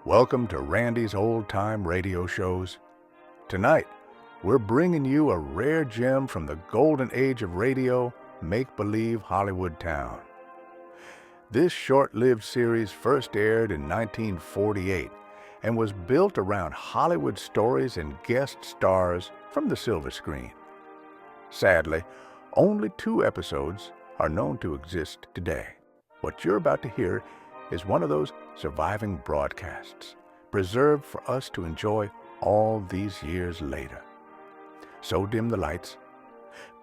Welcome to Randy's Old Time Radio Shows. Tonight, we're bringing you a rare gem from the golden age of radio, Make-Believe Hollywood Town. This short-lived series first aired in 1948 and was built around Hollywood stories and guest stars from the silver screen. Sadly, only 2 episodes are known to exist today. What you're about to hear is one of those surviving broadcasts, preserved for us to enjoy all these years later. So dim the lights,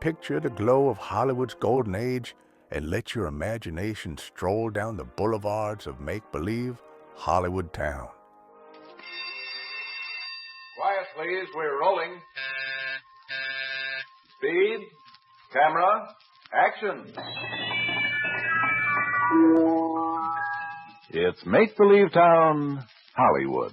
picture the glow of Hollywood's golden age, and let your imagination stroll down the boulevards of make-believe Hollywood Town. Quiet, please. We're rolling. Speed. Camera. Action. It's Make-Believe Town, Hollywood.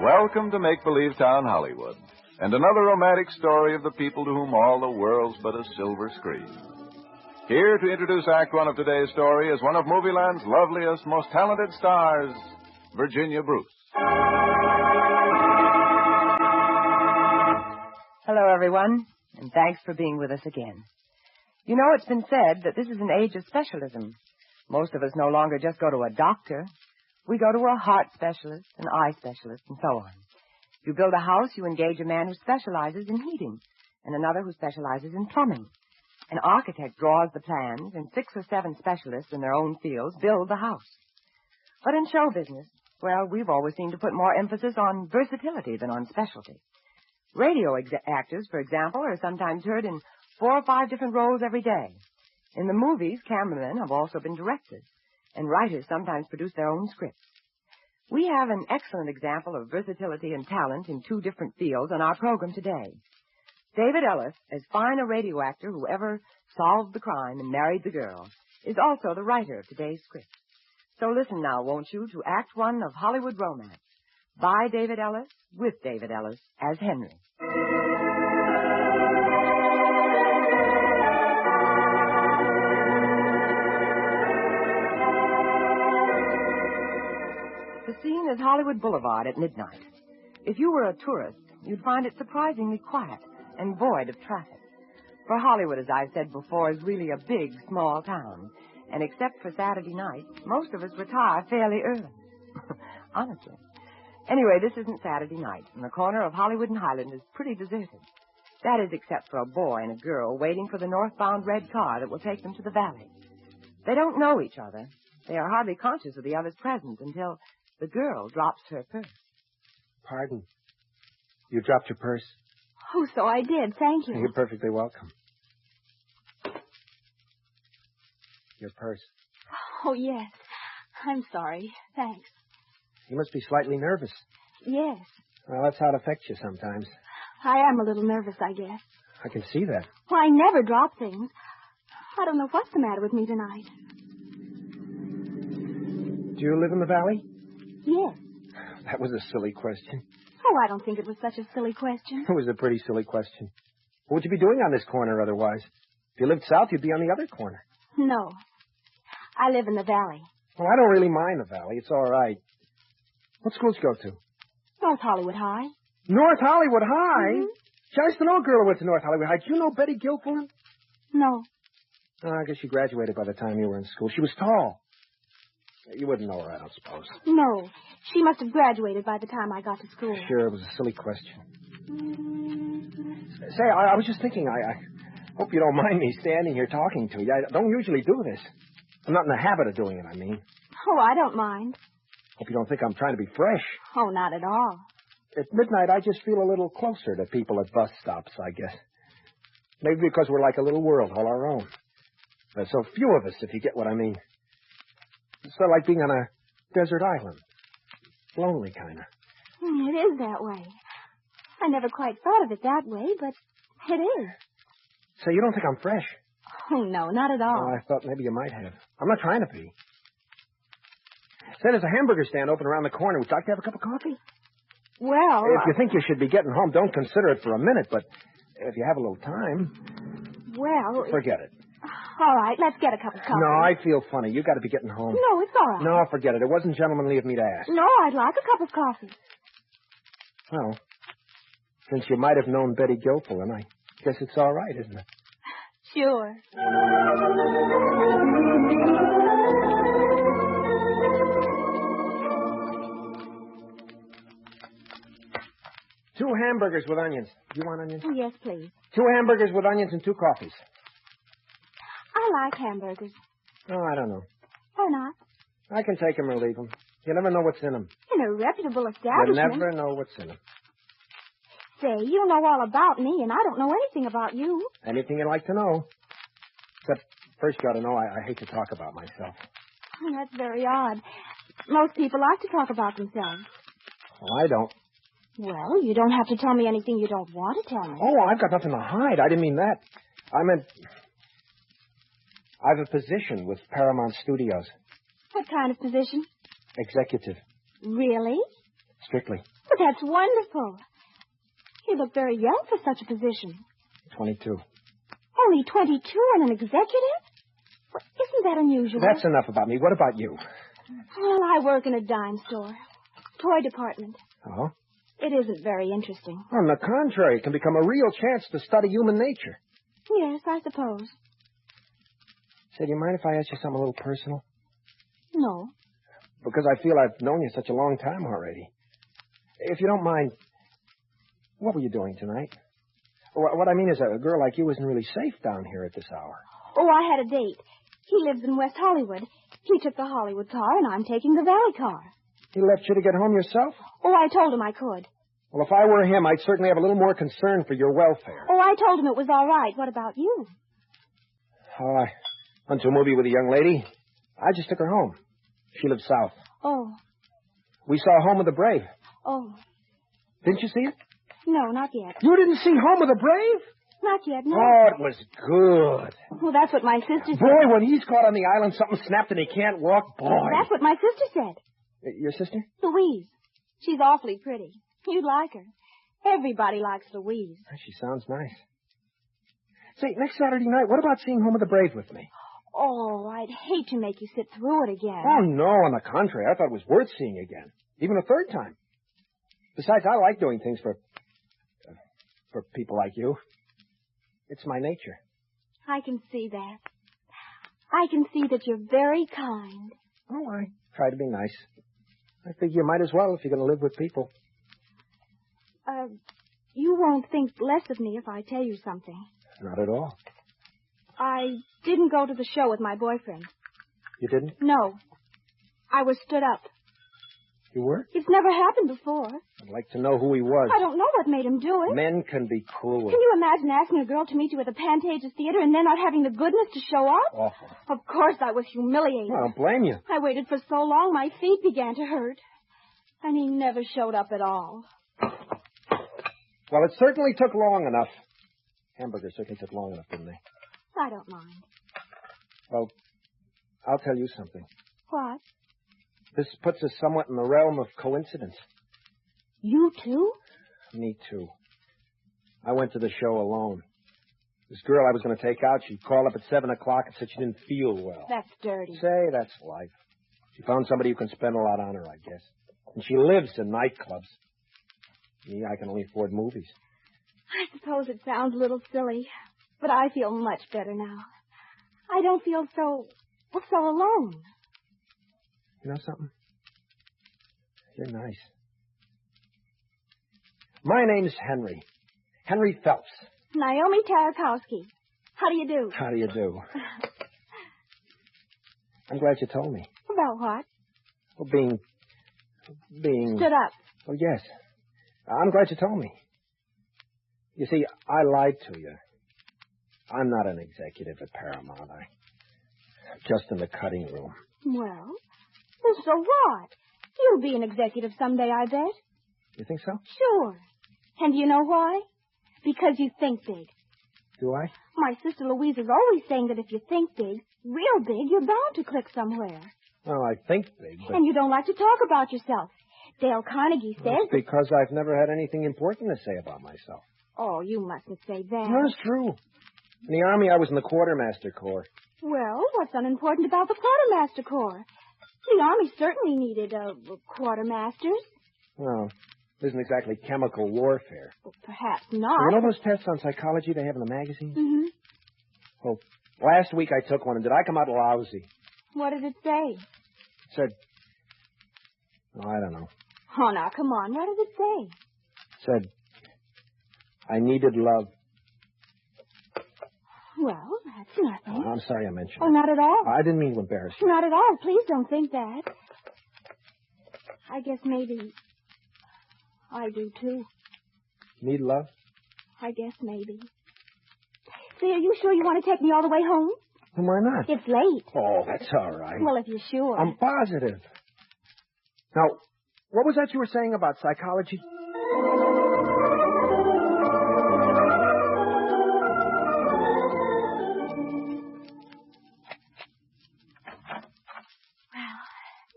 Welcome to Make-Believe Town, Hollywood, and another romantic story of the people to whom all the world's but a silver screen. Here to introduce Act One of today's story is one of Movieland's loveliest, most talented stars, Virginia Bruce. Hello, everyone, and thanks for being with us again. You know, it's been said that this is an age of specialism. Most of us no longer just go to a doctor. We go to a heart specialist, an eye specialist, and so on. If you build a house, you engage a man who specializes in heating, and another who specializes in plumbing. An architect draws the plans, and 6 or 7 specialists in their own fields build the house. But in show business, well, we've always seemed to put more emphasis on versatility than on specialty. Radio actors, for example, are sometimes heard in 4 or 5 different roles every day. In the movies, cameramen have also been directors, and writers sometimes produce their own scripts. We have an excellent example of versatility and talent in 2 different fields on our program today. David Ellis, as fine a radio actor who ever solved the crime and married the girl, is also the writer of today's script. So listen now, won't you, to Act One of Hollywood Romance, by David Ellis, with David Ellis as Henry. The scene is Hollywood Boulevard at midnight. If you were a tourist, you'd find it surprisingly quiet and void of traffic. For Hollywood, as I've said before, is really a big, small town. And except for Saturday night, most of us retire fairly early. Honestly. Anyway, this isn't Saturday night, and the corner of Hollywood and Highland is pretty deserted. That is, except for a boy and a girl waiting for the northbound red car that will take them to the valley. They don't know each other. They are hardly conscious of the other's presence until the girl drops her purse. Pardon? You dropped your purse? Oh, so I did. Thank you. You're perfectly welcome. Your purse. Oh, yes. I'm sorry. Thanks. You must be slightly nervous. Yes. Well, that's how it affects you sometimes. I am a little nervous, I guess. I can see that. Well, I never drop things. I don't know what's the matter with me tonight. Do you live in the valley? Yes. That was a silly question. Oh, I don't think it was such a silly question. It was a pretty silly question. What would you be doing on this corner otherwise? If you lived south, you'd be on the other corner. No. I live in the valley. Well, I don't really mind the valley. It's all right. What schools you go to? North Hollywood High. North Hollywood High? Mm-hmm. I used to know a girl who went to North Hollywood High. Do you know Betty Gilfillan? No. Oh, I guess she graduated by the time you were in school. She was tall. You wouldn't know her, I don't suppose. No. She must have graduated by the time I got to school. Sure, it was a silly question. Say, I was just thinking, I hope you don't mind me standing here talking to you. I don't usually do this. I'm not in the habit of doing it, I mean. Oh, I don't mind. Hope you don't think I'm trying to be fresh. Oh, not at all. At midnight, I just feel a little closer to people at bus stops, I guess. Maybe because we're like a little world all our own. There's so few of us, if you get what I mean. It's sort of like being on a desert island. Lonely, kind of. It is that way. I never quite thought of it that way, but it is. So you don't think I'm fresh? Oh, no, not at all. Oh, I thought maybe you might have. I'm not trying to be. Say, there's a hamburger stand open around the corner. Would you like to have a cup of coffee? Well... If you think you should be getting home, don't consider it for a minute, but if you have a little time... Well... Forget it. All right, let's get a cup of coffee. No, I feel funny. You got to be getting home. No, it's all right. No, forget it. It wasn't gentlemanly of me to ask. No, I'd like a cup of coffee. Well, since you might have known Betty Gilfillan, I guess it's all right, isn't it? Sure. 2 hamburgers with onions. Do you want onions? Oh, yes, please. 2 hamburgers with onions and 2 coffees. I like hamburgers. Oh, I don't know. Why not? I can take them or leave them. You never know what's in them. In a reputable You establishment. never know what's in them. Say, you know all about me, and I don't know anything about you. Anything you'd like to know. Except, first you ought to know I hate to talk about myself. Oh, that's very odd. Most people like to talk about themselves. Well, I don't. Well, you don't have to tell me anything you don't want to tell me. Oh, I've got nothing to hide. I didn't mean that. I meant... I have a position with Paramount Studios. What kind of position? Executive. Really? Strictly. Well, that's wonderful. You look very young for such a position. 22. Only 22 and an executive? Well, isn't that unusual? That's enough about me. What about you? Well, I work in a dime store. Toy department. Oh? It isn't very interesting. On the contrary, it can become a real chance to study human nature. Yes, I suppose. Say, do you mind if I ask you something a little personal? No. Because I feel I've known you such a long time already. If you don't mind, what were you doing tonight? What I mean is a girl like you isn't really safe down here at this hour. Oh, I had a date. He lives in West Hollywood. He took the Hollywood car, and I'm taking the Valley car. He left you to get home yourself? Oh, I told him I could. Well, if I were him, I'd certainly have a little more concern for your welfare. Oh, I told him it was all right. What about you? Oh, I went to a movie with a young lady. I just took her home. She lives south. Oh. We saw Home of the Brave. Oh. Didn't you see it? No, not yet. You didn't see Home of the Brave? Not yet, no. Oh, it was good. Well, that's what my sister said. Boy, when he's caught on the island, something snapped and he can't walk. Boy. That's what my sister said. Your sister? Louise. She's awfully pretty. You'd like her. Everybody likes Louise. She sounds nice. Say, next Saturday night, what about seeing Home of the Brave with me? Oh, I'd hate to make you sit through it again. Oh, no, on the contrary. I thought it was worth seeing again. Even a third time. Besides, I like doing things for people like you. It's my nature. I can see that. I can see that you're very kind. Oh, I try to be nice. I think you might as well if you're going to live with people. You won't think less of me if I tell you something. Not at all. I didn't go to the show with my boyfriend. You didn't? No. I was stood up. You were? It's never happened before. I'd like to know who he was. I don't know what made him do it. Men can be cruel. Can you imagine asking a girl to meet you at the Pantages Theater and then not having the goodness to show up? Awful. Of course I was humiliated. Well, I don't blame you. I waited for so long my feet began to hurt. And he never showed up at all. Well, it certainly took long enough. Hamburgers certainly took long enough, didn't they? I don't mind. Well, I'll tell you something. What? This puts us somewhat in the realm of coincidence. You too? Me too. I went to the show alone. This girl I was going to take out, she called up at 7 o'clock and said she didn't feel well. That's dirty. Say, that's life. She found somebody who can spend a lot on her, I guess. And she lives in nightclubs. Me, I can only afford movies. I suppose it sounds a little silly, but I feel much better now. I don't feel so alone. You know something? You're nice. My name's Henry. Henry Phelps. Naomi Tarakowski. How do you do? How do you do? I'm glad you told me. About what? Well, being... Stood up. Oh, yes. I'm glad you told me. You see, I lied to you. I'm not an executive at Paramount. I'm just in the cutting room. Well, so what? You'll be an executive someday, I bet. You think so? Sure. And you know why? Because you think big. Do I? My sister Louise is always saying that if you think big, real big, you're bound to click somewhere. Well, I think big, but... And you don't like to talk about yourself. Dale Carnegie says... It's because I've never had anything important to say about myself. Oh, you mustn't say that. No, it's true. In the Army, I was in the Quartermaster Corps. Well, what's unimportant about the Quartermaster Corps? The Army certainly needed quartermasters. Well, it isn't exactly chemical warfare. Well, perhaps not. You know those tests on psychology they have in the magazine? Mm-hmm. Well, last week I took one, and did I come out lousy? What did it say? It said... Oh, I don't know. Oh, now, come on. What did it say? It said... I needed love. Well, that's nothing. Oh, I'm sorry I mentioned Oh, it. not at all. I didn't mean to embarrass you. Not at all. Please don't think that. I guess maybe I do, too. Need love? I guess maybe. Say, are you sure you want to take me all the way home? Then why not? It's late. Oh, that's all right. Well, if you're sure. I'm positive. Now, what was that you were saying about psychology?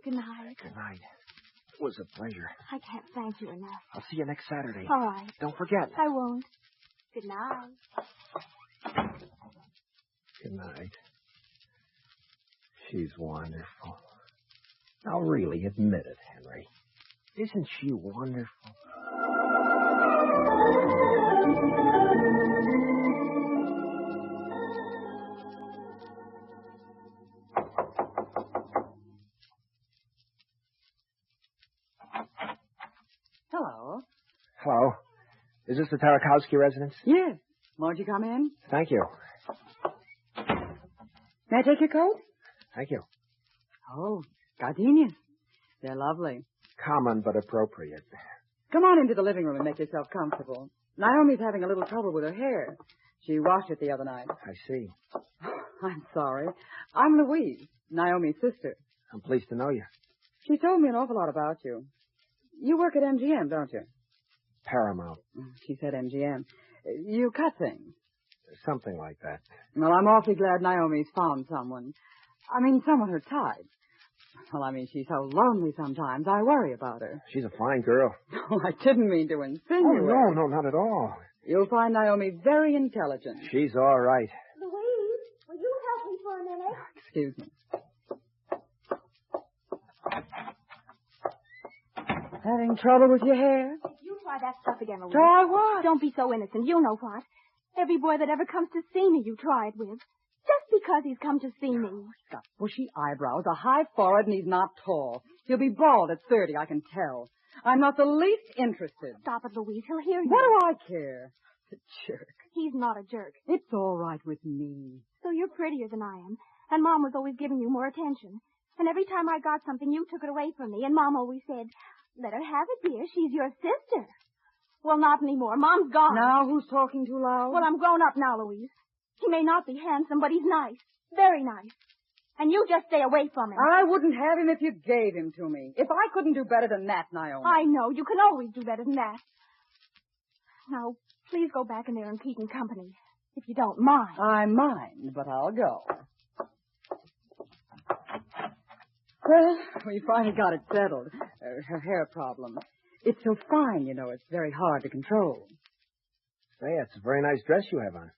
Good night. Good night. It was a pleasure. I can't thank you enough. I'll see you next Saturday. All right. Don't forget. I won't. Good night. Good night. She's wonderful. Now, really, admit it, Henry. Isn't she wonderful? Hello. Hello. Is this the Tarakowski residence? Yes. Won't you come in? Thank you. May I take your coat? Thank you. Oh, gardenias. They're lovely. Common but appropriate. Come on into the living room and make yourself comfortable. Naomi's having a little trouble with her hair. She washed it the other night. I see. I'm sorry. I'm Louise, Naomi's sister. I'm pleased to know you. She told me an awful lot about you. You work at MGM, don't you? Paramount. She said MGM. You cut things. Something like that. Well, I'm awfully glad Naomi's found someone. I mean, someone her type. Well, I mean, she's so lonely sometimes. I worry about her. She's a fine girl. Oh, I didn't mean to insinuate. Oh, no, not at all. You'll find Naomi very intelligent. She's all right. Louise, will you help me for a minute? Excuse me. Having trouble with your hair? You try that stuff again, Louise. Try what? Don't be so innocent. You know what. Every boy that ever comes to see me, you try it with. Just because he's come to see me. He's got bushy eyebrows, a high forehead, and he's not tall. He'll be bald at 30, I can tell. I'm not the least interested. Stop it, Louise. He'll hear you. What do I care? The jerk. He's not a jerk. It's all right with me. So you're prettier than I am. And Mom was always giving you more attention. And every time I got something, you took it away from me. And Mom always said, let her have it, dear. She's your sister. Well, not anymore. Mom's gone. Now who's talking too loud? Well, I'm grown up now, Louise. He may not be handsome, but he's nice. Very nice. And you just stay away from him. I wouldn't have him if you gave him to me. If I couldn't do better than that, Naomi. I know. You can always do better than that. Now, please go back in there and keep him company, if you don't mind. I mind, but I'll go. Well, we finally got it settled. Her hair problem. It's so fine, you know, it's very hard to control. Say, it's a very nice dress you have on.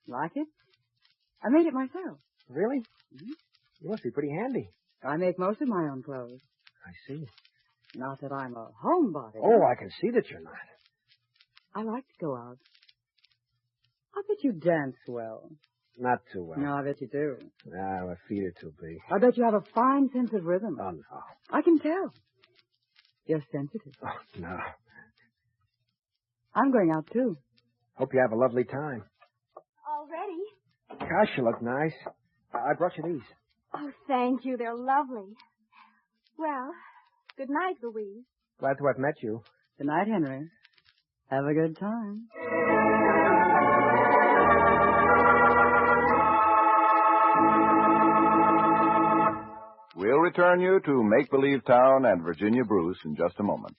Like it? I made it myself. Really? Mm-hmm. You must be pretty handy. I make most of my own clothes. I see. Not that I'm a homebody. Oh, I can see that you're not. I like to go out. I bet you dance well. Not too well. No, I bet you do. Ah, my feet are too big. I bet you have a fine sense of rhythm. Oh, no. I can tell. You're sensitive. Oh, no. I'm going out, too. Hope you have a lovely time. Already? Gosh, you look nice. I brought you these. Oh, thank you. They're lovely. Well, good night, Louise. Glad to have met you. Good night, Henry. Have a good time. We'll return you to Make-Believe Town and Virginia Bruce in just a moment.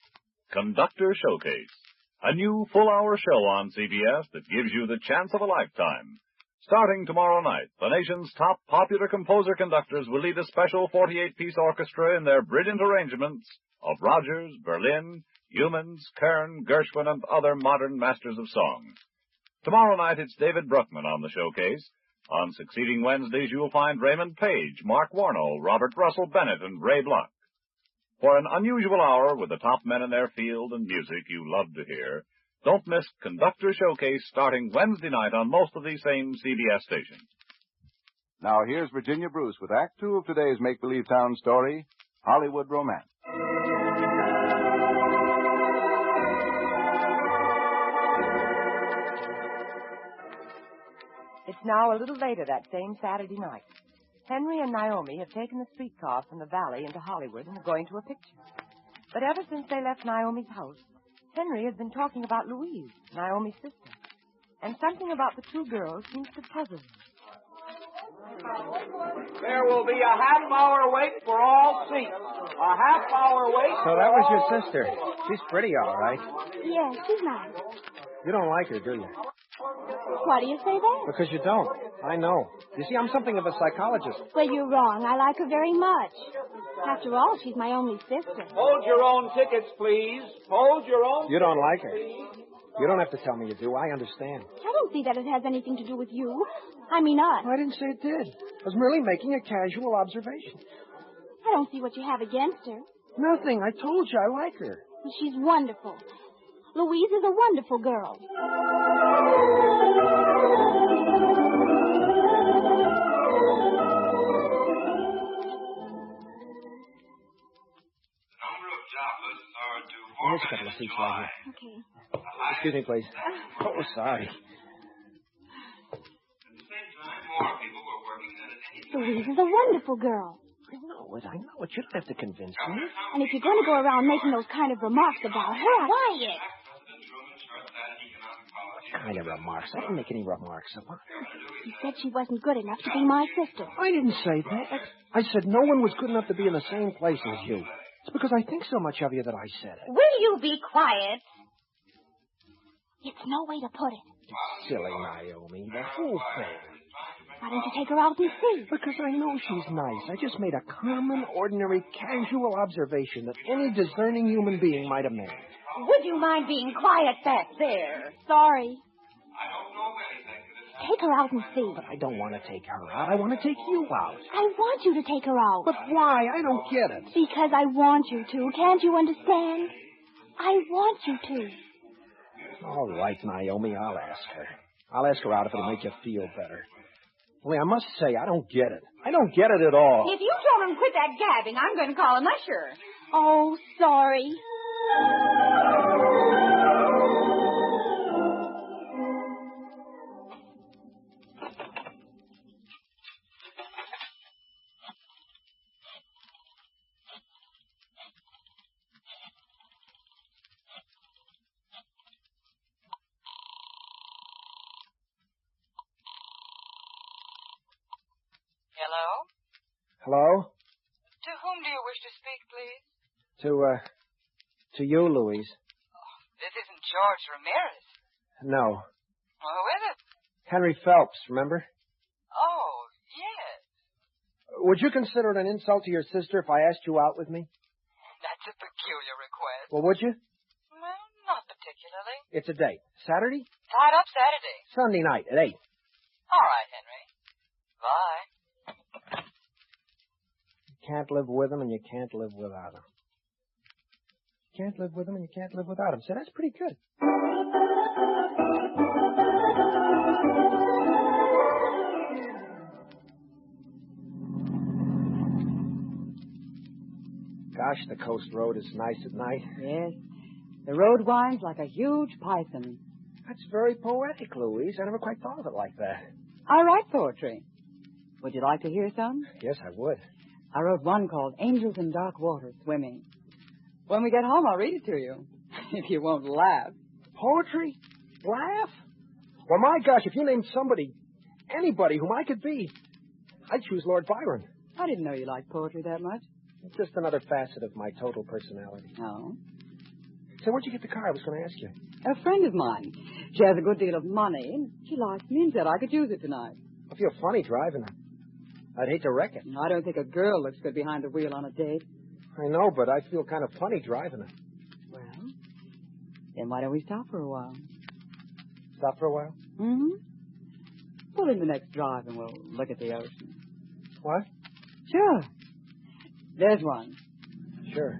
Conductor Showcase, a new full-hour show on CBS that gives you the chance of a lifetime. Starting tomorrow night, the nation's top popular composer-conductors will lead a special 48-piece orchestra in their brilliant arrangements of Rogers, Berlin, Humans, Kern, Gershwin, and other modern masters of song. Tomorrow night, it's David Bruckman on the showcase. On succeeding Wednesdays, you'll find Raymond Page, Mark Warnow, Robert Russell Bennett, and Ray Block. For an unusual hour with the top men in their field and music you love to hear, don't miss Conductor Showcase starting Wednesday night on most of these same CBS stations. Now here's Virginia Bruce with Act Two of today's Make-Believe Town story, Hollywood Romance. It's now a little later that same Saturday night. Henry and Naomi have taken the streetcar from the valley into Hollywood and are going to a picture. But ever since they left Naomi's house, Henry has been talking about Louise, Naomi's sister. And something about the two girls seems to puzzle him. There will be a half-hour wait for all seats. A half-hour wait. So that was your sister. She's pretty, all right. Yes, she's nice. You don't like her, do you? Why do you say that? Because you don't. I know. You see, I'm something of a psychologist. Well, you're wrong. I like her very much. After all, she's my only sister. Hold your own tickets, please. Hold your own. You don't like her. You don't have to tell me you do. I understand. I don't see that it has anything to do with you. I mean us. I didn't say it did. I was merely making a casual observation. I don't see what you have against her. Nothing. I told you I like her. She's wonderful. Louise is a wonderful girl. Here's a couple of seats right here. Okay. Excuse me, please. Oh, sorry. Louise is a wonderful girl. I know it. You don't have to convince me. And if you're going to go around making those kind of remarks about her, quiet. What kind of remarks? I didn't make any remarks about her. You said she wasn't good enough to be my sister. I didn't say that. I said no one was good enough to be in the same place as you. It's because I think so much of you that I said it. Will you be quiet? It's no way to put it. Silly Naomi, the whole thing. Why don't you take her out and see? Because I know she's nice. I just made a common, ordinary, casual observation that any discerning human being might have made. Would you mind being quiet back there? Sorry. Take her out and see. But I don't want to take her out. I want to take you out. I want you to take her out. But why? I don't get it. Because I want you to. Can't you understand? I want you to. All right, Naomi, I'll ask her. I'll ask her out if it'll make you feel better. Only I must say, I don't get it. I don't get it at all. If you told him quit that gabbing, I'm going to call an usher. Oh, sorry. Hello? Hello? To whom do you wish to speak, please? To you, Louise. Oh, this isn't George Ramirez. No. Well, who is it? Henry Phelps, remember? Oh, yes. Would you consider it an insult to your sister if I asked you out with me? That's a peculiar request. Well, would you? Well, not particularly. It's a date. Saturday? Tied up Saturday. Sunday night at 8. All right, Henry. Bye. You can't live with him and you can't live without him. You can't live with him and you can't live without him. So that's pretty good. Gosh, the coast road is nice at night. Yes. The road winds like a huge python. That's very poetic, Louise. I never quite thought of it like that. I write poetry. Would you like to hear some? Yes, I would. I wrote one called Angels in Dark Water Swimming. When we get home, I'll read it to you. If you won't laugh. Poetry? Laugh? Well, my gosh, if you named somebody, anybody whom I could be, I'd choose Lord Byron. I didn't know you liked poetry that much. It's just another facet of my total personality. Oh? So where'd you get the car? I was going to ask you. A friend of mine. She has a good deal of money, and she likes me and said I could use it tonight. I feel funny driving her. I'd hate to wreck it. I don't think a girl looks good behind the wheel on a date. I know, but I feel kind of funny driving it. Well, then why don't we stop for a while? Stop for a while? Mm-hmm. Pull in the next drive and we'll look at the ocean. What? Sure. There's one. Sure.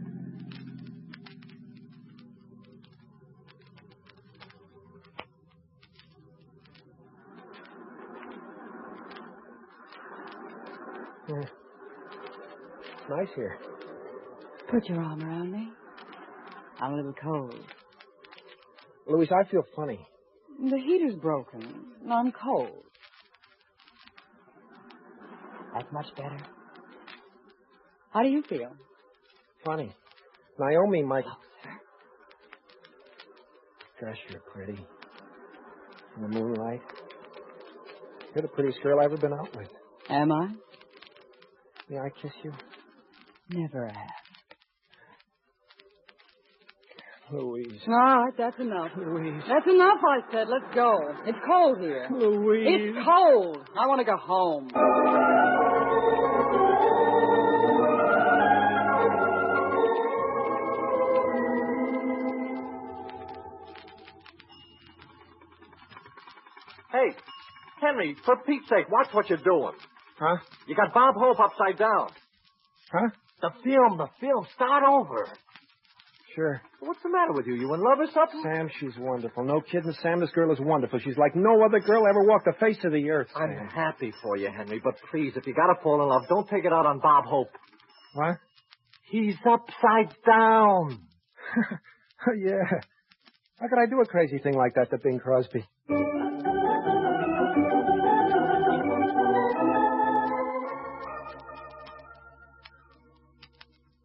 Yeah. It's nice here. Put your arm around me. I'm a little cold. Louise, I feel funny. The heater's broken, and I'm cold. That's much better. How do you feel? Funny. Naomi might... Closer. Gosh, you're pretty. In the moonlight. You're the prettiest girl I've ever been out with. Am I? May I kiss you? Never ask. Louise. All right, that's enough. Louise. That's enough, I said. Let's go. It's cold here. Louise. It's cold. I want to go home. Hey, Henry, for Pete's sake, watch what you're doing. Huh? You got Bob Hope upside down. Huh? The film. Start over. Sure. What's the matter with you? You in love or something? Sam, she's wonderful. No kidding, Sam, this girl is wonderful. She's like no other girl ever walked the face of the earth, Sam. I'm happy for you, Henry, but please, if you gotta fall in love, don't take it out on Bob Hope. What? He's upside down. Yeah. How could I do a crazy thing like that to Bing Crosby?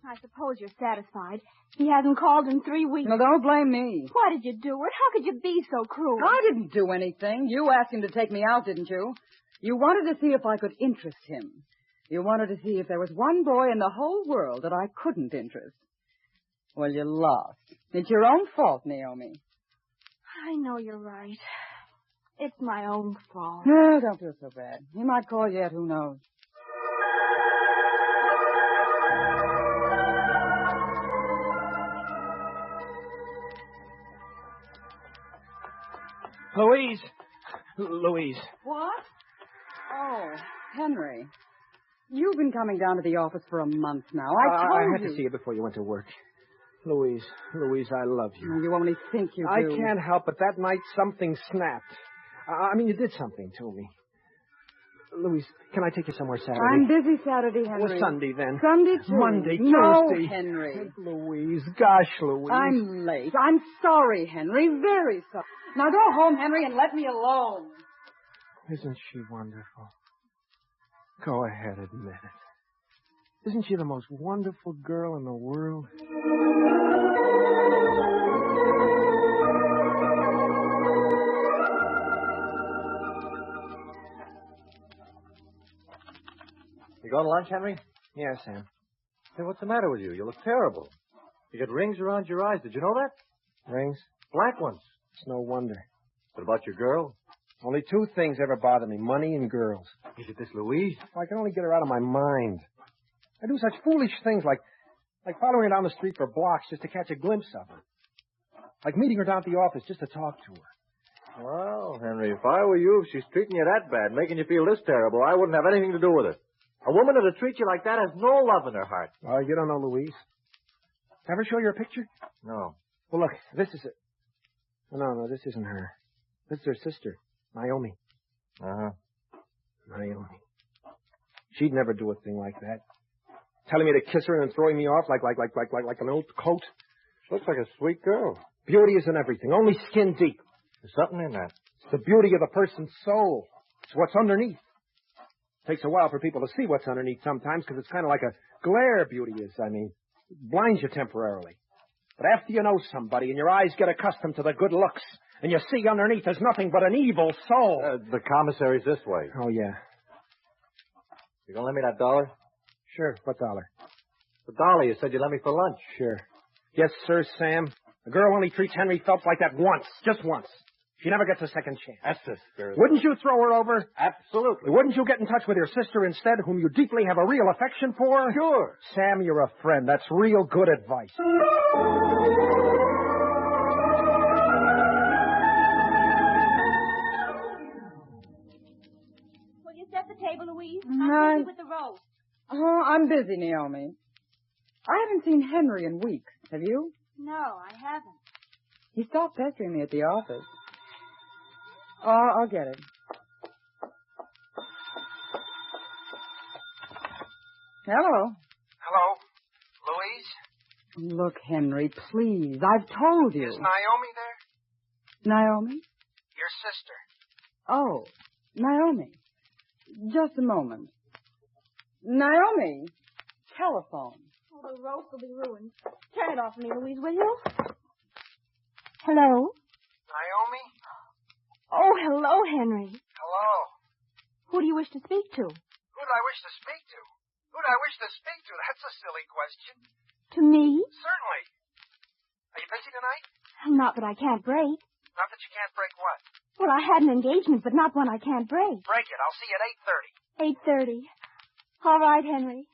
I suppose you're satisfied. He hasn't called in 3 weeks. No, don't blame me. Why did you do it? How could you be so cruel? I didn't do anything. You asked him to take me out, didn't you? You wanted to see if I could interest him. You wanted to see if there was one boy in the whole world that I couldn't interest. Well, you lost. It's your own fault, Naomi. I know you're right. It's my own fault. No, don't feel so bad. He might call yet, who knows? Louise! Louise. What? Oh, Henry. You've been coming down to the office for a month now. I had to see you before you went to work. Louise, I love you. You only think you do. I can't help it. That night something snapped. I mean, you did something to me. Louise, can I take you somewhere Saturday? I'm busy Saturday, Henry. Well, Sunday, then. Sunday, too. Monday, no, Tuesday. Henry. Louise, gosh, Louise. I'm late. I'm sorry, Henry. Very sorry. Now go home, Henry, and let me alone. Isn't she wonderful? Go ahead, admit it. Isn't she the most wonderful girl in the world? You going to lunch, Henry? Yeah, Sam. Hey, what's the matter with you? You look terrible. You got rings around your eyes. Did you know that? Rings? Black ones. It's no wonder. What about your girl? Only 2 things ever bother me, money and girls. Is it this Louise? I can only get her out of my mind. I do such foolish things like following her down the street for blocks just to catch a glimpse of her. Like meeting her down at the office just to talk to her. Well, Henry, if I were you, if she's treating you that bad, making you feel this terrible, I wouldn't have anything to do with it. A woman that'll treat you like that has no love in her heart. Oh, you don't know Louise. Ever show you her picture? No. Well, look, this is it. No, this isn't her. This is her sister, Naomi. Uh-huh. Naomi. She'd never do a thing like that. Telling me to kiss her and then throwing me off like an old coat. She looks like a sweet girl. Beauty isn't everything. Only skin deep. There's something in that. It's the beauty of a person's soul. It's what's underneath. Takes a while for people to see what's underneath sometimes because it's kind of like a glare, beauty is. I mean, it blinds you temporarily. But after you know somebody and your eyes get accustomed to the good looks and you see underneath there's nothing but an evil soul. The commissary's this way. Oh, yeah. You gonna lend me that $1? Sure. What dollar? The $1 you said you lent me for lunch. Sure. Yes, sir, Sam. A girl only treats Henry Phelps like that once. Just once. She never gets a second chance. That's the spirit. Wouldn't you throw her over? Absolutely. Wouldn't you get in touch with your sister instead, whom you deeply have a real affection for? Sure. Sam, you're a friend. That's real good advice. Will you set the table, Louise? No. I'm busy with the roast. Oh, I'm busy, Naomi. I haven't seen Henry in weeks. Have you? No, I haven't. He stopped pestering me at the office. Oh, I'll get it. Hello. Hello? Louise? Look, Henry, please. I've told you. Is Naomi there? Naomi? Your sister. Oh, Naomi. Just a moment. Naomi. Telephone. Oh, the roast will be ruined. Turn it off for me, Louise, will you? Hello? Naomi? Oh, hello, Henry. Hello. Who do you wish to speak to? Who do I wish to speak to? Who do I wish to speak to? That's a silly question. To me? Certainly. Are you busy tonight? Not that I can't break. Not that you can't break what? Well, I had an engagement, but not one I can't break. Break it. I'll see you at 8:30. 8:30. All right, Henry.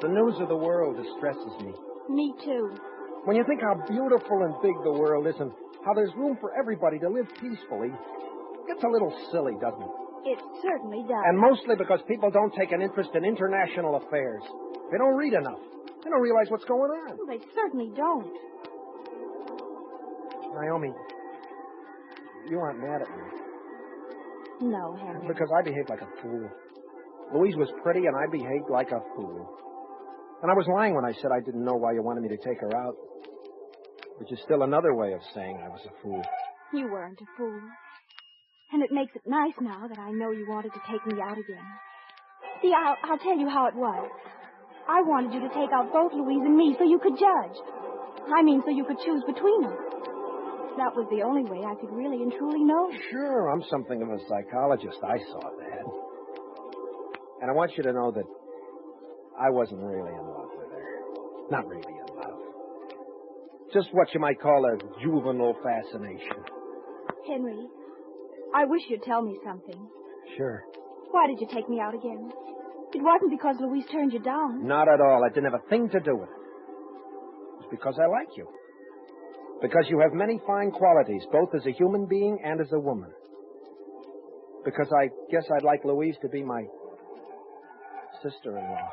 The news of the world distresses me. Me too. When you think how beautiful and big the world is and how there's room for everybody to live peacefully, it gets a little silly, doesn't it? It certainly does. And mostly because people don't take an interest in international affairs. They don't read enough. They don't realize what's going on. Well, they certainly don't. Naomi, you aren't mad at me. No, Henry. Because I behaved like a fool. Louise was pretty and I behaved like a fool. And I was lying when I said I didn't know why you wanted me to take her out. Which is still another way of saying I was a fool. You weren't a fool. And it makes it nice now that I know you wanted to take me out again. See, I'll tell you how it was. I wanted you to take out both Louise and me so you could judge. I mean, so you could choose between us. That was the only way I could really and truly know. Sure, I'm something of a psychologist. I saw that. And I want you to know that I wasn't really in love with her. Not really in love. Just what you might call a juvenile fascination. Henry, I wish you'd tell me something. Sure. Why did you take me out again? It wasn't because Louise turned you down. Not at all. It didn't have a thing to do with it. It's because I like you. Because you have many fine qualities, both as a human being and as a woman. Because I guess I'd like Louise to be my sister-in-law.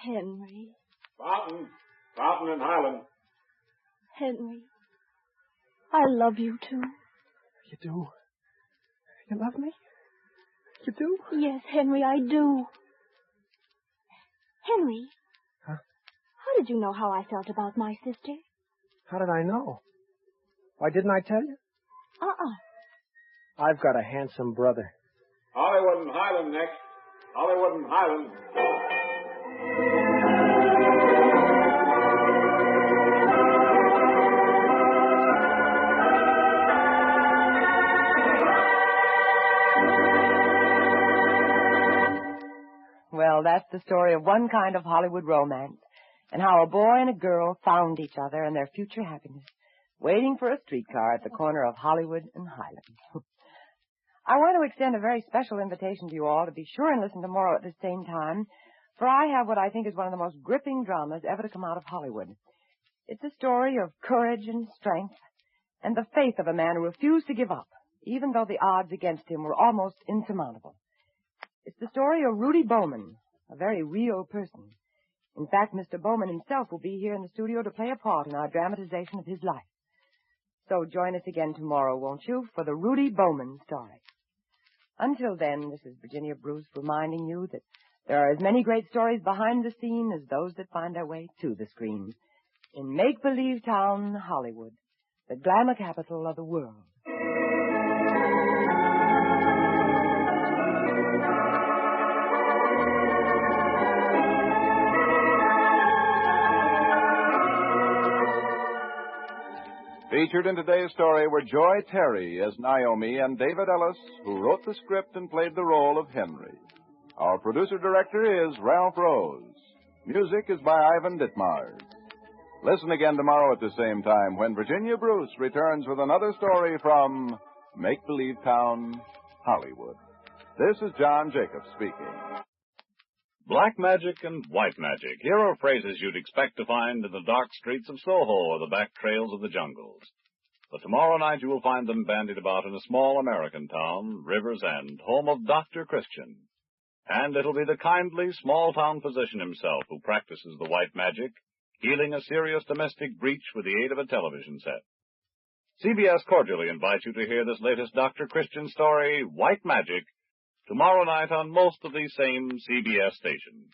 Henry. Fountain and Highland. Henry. I love you, too. You do? You love me? You do? Yes, Henry, I do. Henry. Huh? How did you know how I felt about my sister? How did I know? Why didn't I tell you? I've got a handsome brother. Hollywood and Highland next. Hollywood and Highland. Well, that's the story of one kind of Hollywood romance, and how a boy and a girl found each other and their future happiness, waiting for a streetcar at the corner of Hollywood and Highland. I want to extend a very special invitation to you all to be sure and listen tomorrow at the same time, for I have what I think is one of the most gripping dramas ever to come out of Hollywood. It's a story of courage and strength, and the faith of a man who refused to give up, even though the odds against him were almost insurmountable. It's the story of Rudy Bowman, a very real person. In fact, Mr. Bowman himself will be here in the studio to play a part in our dramatization of his life. So join us again tomorrow, won't you, for the Rudy Bowman story. Until then, this is Virginia Bruce reminding you that there are as many great stories behind the scene as those that find their way to the screen. In Make-Believe Town, Hollywood, the glamour capital of the world. Featured in today's story were Joy Terry as Naomi and David Ellis, who wrote the script and played the role of Henry. Our producer-director is Ralph Rose. Music is by Ivan Ditmars. Listen again tomorrow at the same time when Virginia Bruce returns with another story from Make-Believe Town, Hollywood. This is John Jacobs speaking. Black magic and white magic. Here are phrases you'd expect to find in the dark streets of Soho or the back trails of the jungles. But tomorrow night you will find them bandied about in a small American town, River's End, home of Dr. Christian. And it'll be the kindly, small-town physician himself who practices the white magic, healing a serious domestic breach with the aid of a television set. CBS cordially invites you to hear this latest Dr. Christian story, White Magic, tomorrow night on most of these same CBS stations.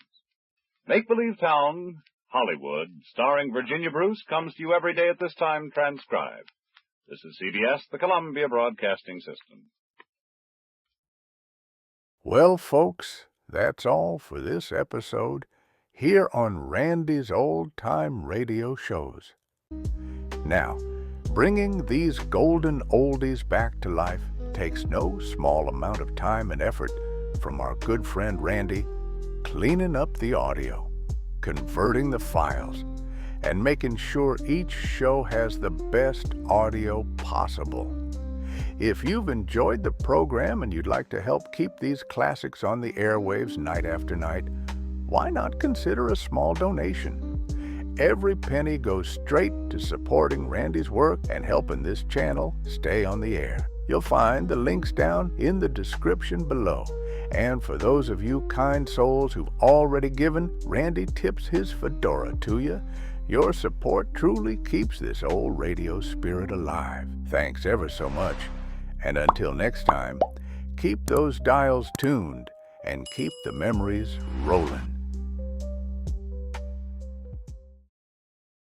Make-Believe Town, Hollywood, starring Virginia Bruce, comes to you every day at this time transcribed. This is CBS, the Columbia Broadcasting System. Well, folks, that's all for this episode here on Randy's Old Time Radio Shows. Now, bringing these golden oldies back to life takes no small amount of time and effort from our good friend Randy, cleaning up the audio, converting the files, and making sure each show has the best audio possible. If you've enjoyed the program and you'd like to help keep these classics on the airwaves night after night, why not consider a small donation? Every penny goes straight to supporting Randy's work and helping this channel stay on the air. You'll find the links down in the description below. And for those of you kind souls who've already given, Randy tips his fedora to you. Your support truly keeps this old radio spirit alive. Thanks ever so much. And until next time, keep those dials tuned and keep the memories rolling.